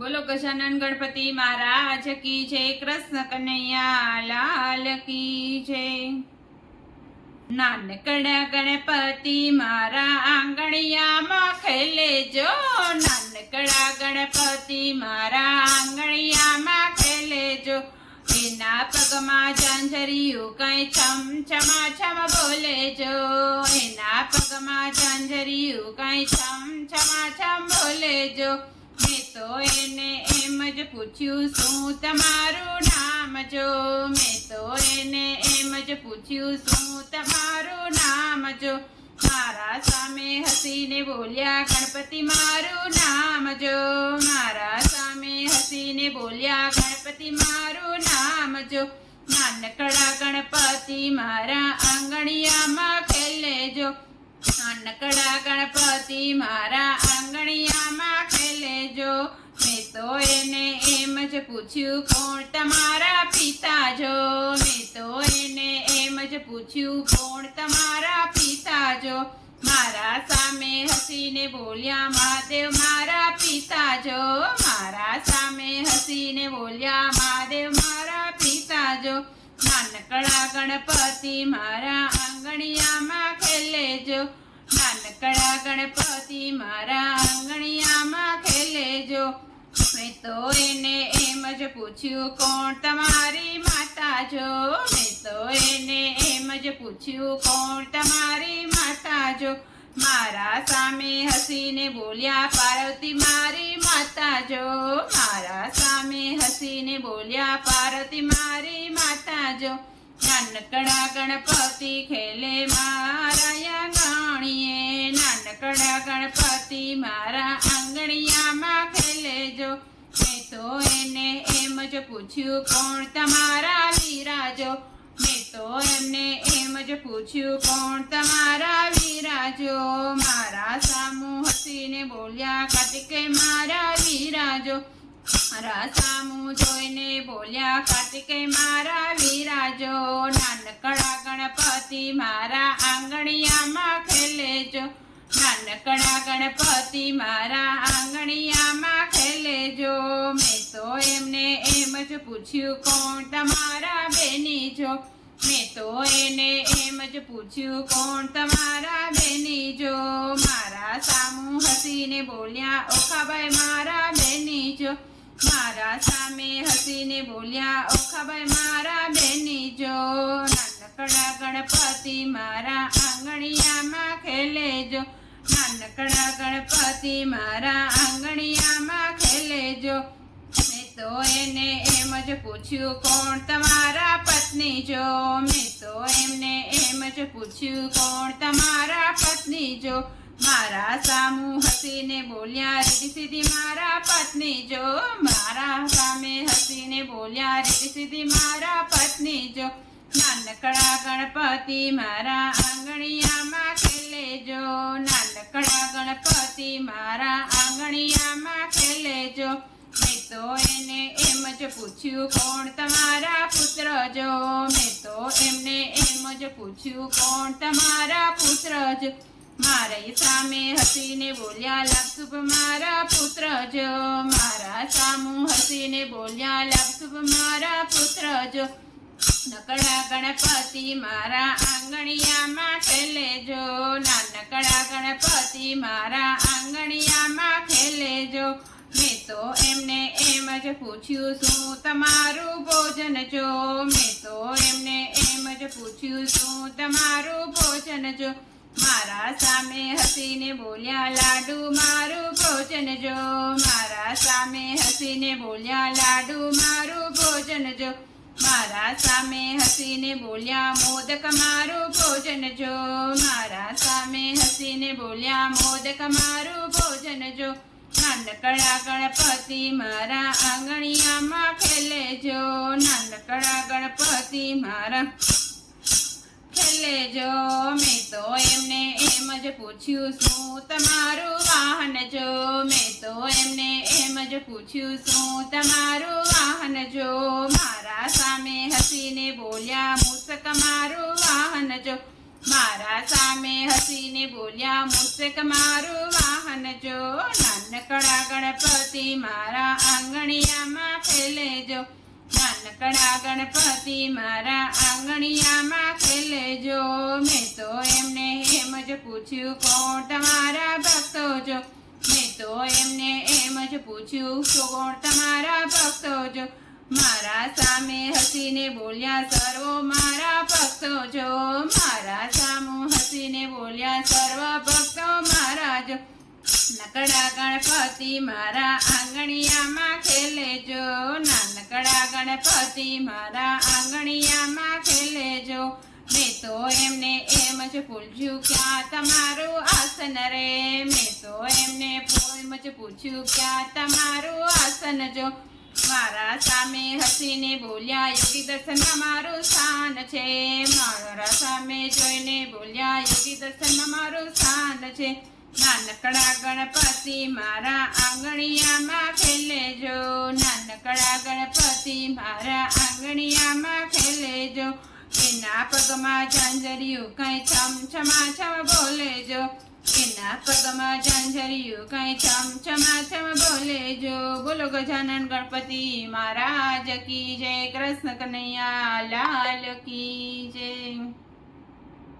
બોલો ગજાનન ગણપતિ મહારાજ કી જય, કૃષ્ણ કનૈયા લાલ કી જય। નાનકડા ગણપતિ મારા આંગણિયામાં ખેલે જો, નાનકડા ગણપતિ મારા આંગણિયામાં ખેલે જો। એના પગમાં ઝાંઝરિયું કઈ છમ છમા છમ બોલે જો, એના પગમાં ઝાંઝરિયું કઈ છમ છમા છમ બોલે જો। મેં તો એને એમ જ પૂછ્યું શું તમારું નામ જો, મેં તો એને એમ જ પૂછ્યું શું તમારું નામ જો। મારા સામે હસીને બોલ્યા ગણપતિ મારું નામ જો, મારા સામે હસીને બોલ્યા ગણપતિ મારું નામ જો। નાનકડા ગણપતિ મારા આંગણિયામાં ખેલે જો, નાનકડા ગણપતિ મારા આંગણિયામાં ખેલે જો। મેં તો એને એમ જ પૂછ્યું કોણ તમારા પિતા જો, મેં તો એને એમ જ પૂછ્યું કોણ તમારા પિતા જો। મારા સામે હસીને બોલ્યા મહાદેવ મારા પિતા જો, મારા સામે હસીને બોલ્યા મહાદેવ મારા પિતા જો। નાનકડા ગણપતિ મારા આંગણિયામાં ખેલે જો, નાનકડા ગણપતિ મારા આંગણિયામાં ખેલે જો। મેં તો એને એમ જ પૂછ્યું કોણ તમારી માતા જો, મેં તો એને એમ જ પૂછ્યું કોણ તમારી માતા જો। મારા સામે હસીને બોલ્યા પાર્વતી મારી માતા જો, મારા સામે હસીને બોલ્યા પાર્વતી મારી માતા જો। નાનકડા ગણપતિ ખેલે મારા આંગણીએ, નાનકડા ગણપતિ મારા આંગણિયામાં ખેલે જો। મેં તો એને એમ જ પૂછ્યું કોણ તમારા વીરા જો, મેં તો એમને એમ જ પૂછ્યું કોણ તમારા વીરા જો। મારા સામું હસીને બોલ્યા કાર્તિકે મારા વીરા જો, મારા સામું જોઈને બોલ્યા કાર્તિકે મારા વીરા જો। નાનકડા ગણપતિ મારા આંગણિયામાં ખેલે જો, નાનકડા ગણપતિ મારા આંગણિયામાં ખેલે જો। મેં તો એમને એમ જ પૂછ્યું કોણ તમારા બેની જો, મેં તો એને એમ જ પૂછ્યું કોણ તમારા બેની જો। મારા સામું હસીને બોલ્યા ઓખાભાઈ મારા બેની જો, મારા સામે હસીને બોલ્યા ઓખાભાઈ મારા બેની જો। નાનકડા ગણપતિ મારા આંગણિયામાં ખેલે જો, નાનકડા ગણપતિ મારા આંગણિયામાં ખેલે જો। મેં તો એને એમ જ પૂછ્યું કોણ તમારા પત્ની જો, મેં તો એમને એમ જ પૂછ્યું કોણ તમારા પત્ની જો। મારા સામું હસીને બોલ્યા રીતિ સીધી મારા પત્ની જો, મારા સામે હસીને બોલ્યા રીતિ સીધી મારા પત્ની જો। નાનકડા ગણપતિ મારા આંગણિયામાં ખેલે જો, નાનકડા ગણપતિ મારા આંગણિયામાં ખેલે જો। મેં તો એને એમ જ પૂછ્યું કોણ તમારા પુત્ર જો, મેં તો એમને એમ જ પૂછ્યું કોણ તમારા પુત્ર જો। મારી સામે હસીને બોલ્યા લાભશુભ મારા પુત્ર જો, મારા સામું હસીને બોલ્યા લાભશુભ મારા પુત્ર જો। નાનકડા ગણપતિ મારા આંગણિયામાં ખેલે જો, નાનકડા ગણપતિ મારા આંગણિયામાં ખેલે જો। મેં તો એમને એમ જ પૂછ્યું શું તમારું ભોજન જો, મેં તો એમને એમ જ પૂછ્યું શું તમારું ભોજન જો। મારા સામે હસીને બોલ્યા લાડુ મારું ભોજન જો, મારા સામે હસીને બોલ્યા લાડુ મારું ભોજન જો। મારા સામે હસીને બોલ્યા મોદક મારું ભોજન જો, મારા સામે હસીને બોલ્યા મોદક મારું ભોજન જો। નાનકડા ગણપતિ મારા આંગણિયામાં ખેલે જો, નાનકડા ગણપતિ મારા ખેલે જો। મેં તો એમને એમ જ પૂછ્યું શું તમારું વાહન જો, મેં તો એમને એમ જ પૂછ્યું શું તમારું વાહન જો। મારા સામે હસીને બોલ્યા મૂષક મારું વાહન જો, મારા સામે હસીને બોલ્યા મૂષક મારું વાહન જો। નાનકડા ગણપતિ મારા આંગણિયામાં ખેલેજો. નાનકડા ગણપતિ મારા આંગણિયામાં ખેલેજો. મેં તો એમને એમ જ પૂછ્યું કોણ તમારા ભક્તો છો. મેં તો એમને એમ જ પૂછ્યું કોણ તમારા ભક્તો છો. મારા સામે હસીને બોલ્યા સર્વો મારા ભક્તો છો. મારા સામું હસીને બોલ્યા સર્વ ભક્તો મારા છો. નાનકડા ગણપતિ મારા આંગણિયામાં ખેલેજો. નાનકડા ગણપતિ મારા આંગણિયામાં ખેલેજો. મેં તો એમને એમ જ પૂછ્યું ક્યાં તમારું આસન રે. મેં તો એમને એમ જ પૂછ્યું ક્યાં તમારું આસન જો. મારા સામે હસીને બોલ્યા યોગી દર્શનમાં મારું સ્થાન છે. મારા સામે જોઈને બોલ્યા યોગી દર્શનમાં મારું સ્થાન છે. નાનકડા ગણપતિ મારા આંગણિયામાં ખેલેજો. નાનકડા ગણપતિ મારા આંગણિયામાં ખેલેજો. એના પગમાં ઝાંઝરિયું કઈ છમછમાછમ બોલેજો. એના પગમાં ઝાંઝરિયું કઈ છમછમાછમ બોલેજો. બોલો ગજાનન ગણપતિ મહારાજ કી જય. કૃષ્ણ કનૈયા લાલ કી જય.